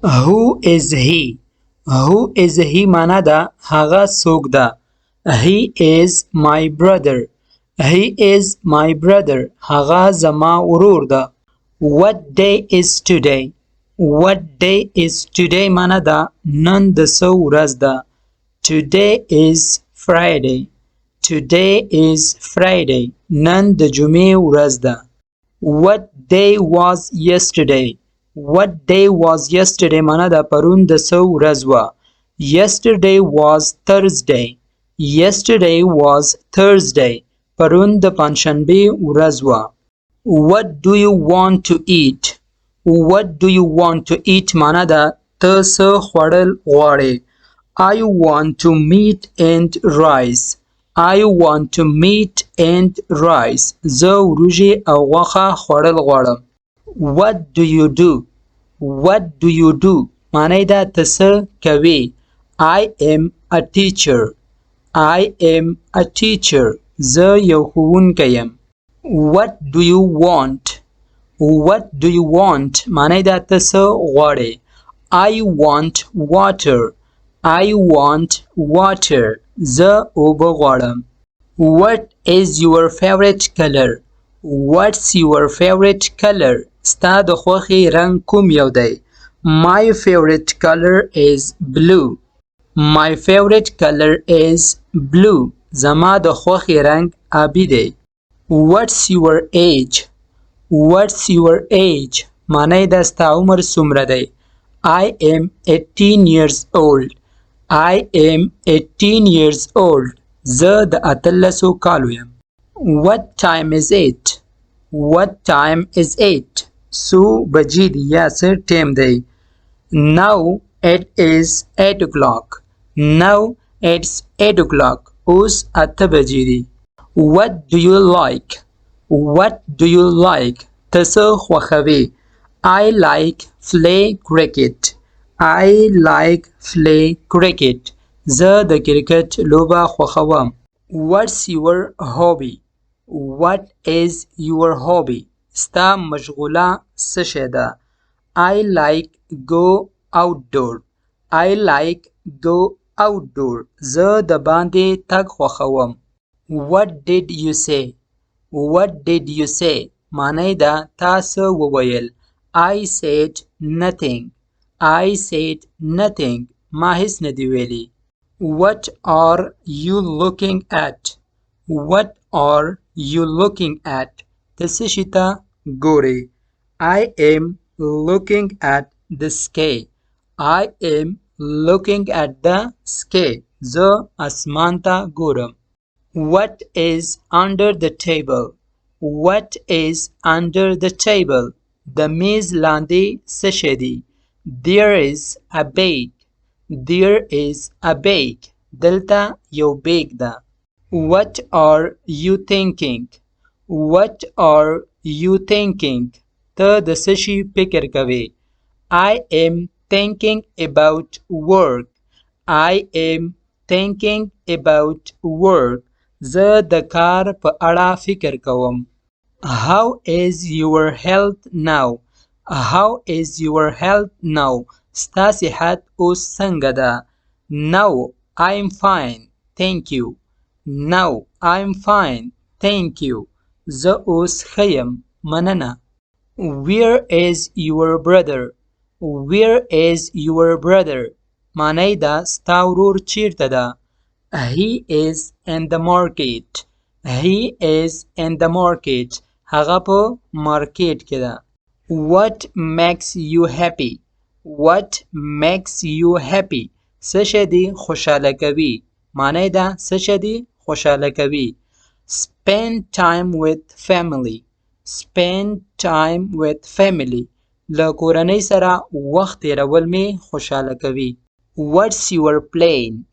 Who is he? Who is he معنا ده هغه څوک ده. He is my brother. He is my brother. هغه زما ورور ده. What day is today? What day is today معنا ده نن د څه ورځ ده. Today is Friday. Today is Friday. نن د جمعې ورځ ده. What day was yesterday? What day was yesterday معنا ده پرون د څه ورځ وه. Yesterday was Thursday. Yesterday was Thursday. پرون د پنجشنبې ورځ وه. What do you want to eat? What do you want to eat معنا ده ته څه خوړل غواړې. I want to meat and rice. I want to meat and rice. زه وریژې او غوښه خوړل غواړم. What do you do? What do you do معنی ده ته څه کوې. I am a teacher. I am a teacher. زه یو ښوونکی یم. What do you want? What do you want معنی ده ته څه غواړې. I want water. I want water. زه اوبه غواړم. What is your favorite color? What's your favorite color ستا د خوښې رنګ کوم یو دی. My favorite color is blue. My favorite color is blue. زما د خوښې رنګ آبي دی. What's your age? What's your age معنی ده ستا عمر څومره دی. I am 18 years old. I am 18 years old. زه د 18 کالو یم. What time is it? What time is it څو بجې دي یا څه ټیم دی. Now it is 8 o'clock. Now it's 8 o'clock. اوس 8 بجې دي. What do you like? What do you like ته څه خوښوې. I like play cricket. I like play cricket. زه د کرکټ لوبه خوښوم. What's your hobby? What is your hobby ستا مشغوله څه شی ده. I like go outdoor. I like go outdoor. زه د باندې تګ خوښوم. What did you say? What did you say معنی ده تا څه وویل. I said nothing. I said nothing. ما هیڅ نه دی ویلي. What are you looking at? What are you looking at ته څه شي ته ګورې. I am looking at the sky. I am looking at the sky. زه اسمان ته ګورم. What is under the table? What is under the table د میز لاندې څه شی دی. There is a bag. There is a bag. دلته یو بیگ ده. What are you thinking? What are you thinking ته د څه شي فکر کوې. I am thinking about work. I am thinking about work. زه د کار په اړه فکر کوم. How is your health now? How is your health now ستا صحت اوس څنګه ده. Now I'm fine. Thank you. Now I'm fine. Thank you. زه اوس ښه یم. مننه. Where is your brother? Where is your brother معنی ده ستا ورور چیرته ده. He is in the market. He is in the market. هغه په مارکیټ کې ده. What makes you happy? What makes you happy څه شی دې خوشحاله کوي. معنی ده څه شی دې خوشحاله کوي. Spend time with family. Spend time with family له کورنۍ سره وخت تیرول می خوشحاله کوي. What's your plan?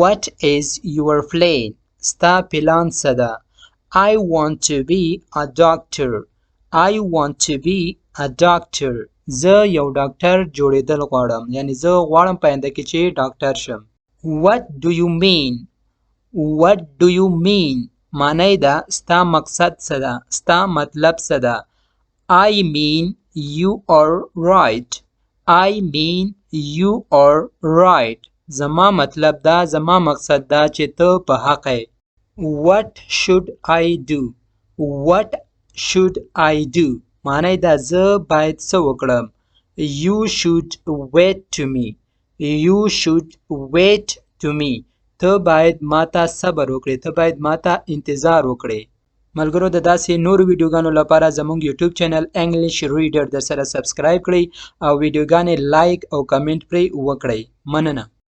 What is your plan ستا پلان څه ده. I want to be a doctor. I want to be a doctor زه یو ډاکټر جوړېدل غواړم. یعنی زه غواړم په آینده کې چې ډاکټر شم. What do you mean? What do you mean معنی ده ستا مقصد څه ده. ستا مطلب څه ده. I mean you are right. I mean you are right. زما مطلب دا زما مقصد دا چې ته په حق یې. What should I do? What should I do? معنی دا زه باید څه وکړم. You should wait to me. You should wait to me. ته باید ماته صبر وکړې. ته باید ماته انتظار وکړې. ملګرو د داسې نورو ویډیوګانو لپاره زموږ یوټیوب چینل انګلیش ریډر در سره سبسکرایب کړئ او ویډیوګانې لایک او کمنټ پرې وکړئ. مننه.